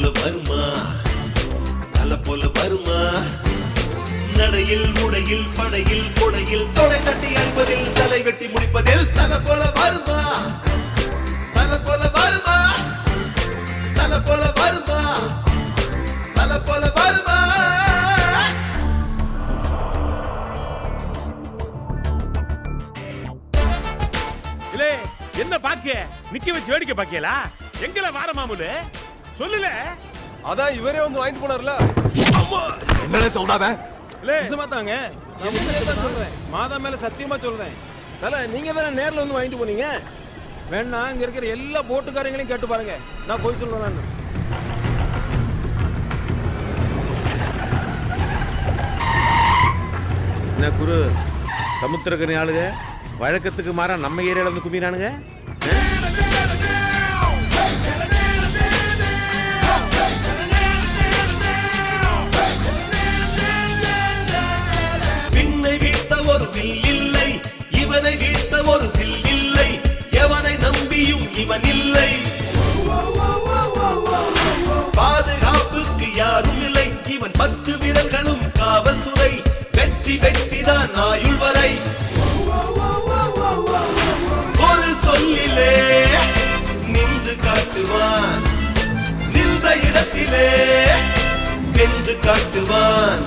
போல வருமா தல போல வருமா நடையில் முடையில் படையில் கொடையில் தொடை தட்டி அழிப்பதில் தலை வெட்டி முடிப்பதில் தல போல வருமா தல போல வருமா தல போல வருமா தல போல வருமா இல்லே என்ன பாக்க நிக்க வச்சு வேடிக்கை பாக்கலா எங்கல வார மாமூலு சொல்லுல அதான் இவரே வந்து வாங்கிட்டு போனார்ல அம்மா என்னன்னு சொல்றாத நிஜமா தாங்க நான் சொல்றேன் மாதா மேல சத்தியமா சொல்றேன் தல நீங்க தானே நேர்ல வந்து வாங்கிட்டு போனீங்க வேணா இங்க இருக்கிற எல்லா போட்டுக்காரங்களையும் கேட்டு பாருங்க நான் போய் சொல்றேன் என்ன குரு சமுத்திரக்கனி ஆளுங்க வழக்கத்துக்கு மாறா நம்ம ஏரியால வந்து கும்பிறானுங்க விண்ணை வீழ்த்த ஒரு வில் இல்லை இவனை வீழ்த்த ஒரு தில் இல்லை எவனை நம்பியும் இவன் இல்லை பாதுகாப்புக்கு யாரும் இல்லை இவன் 10 விரல்களும் காவல்துறை வெற்றி வெற்றிதான் ஆயுள் வரை ஒரு சொல்லிலே நின்று காட்டுவான் நின்ற இடத்திலே வென்று காட்டுவான்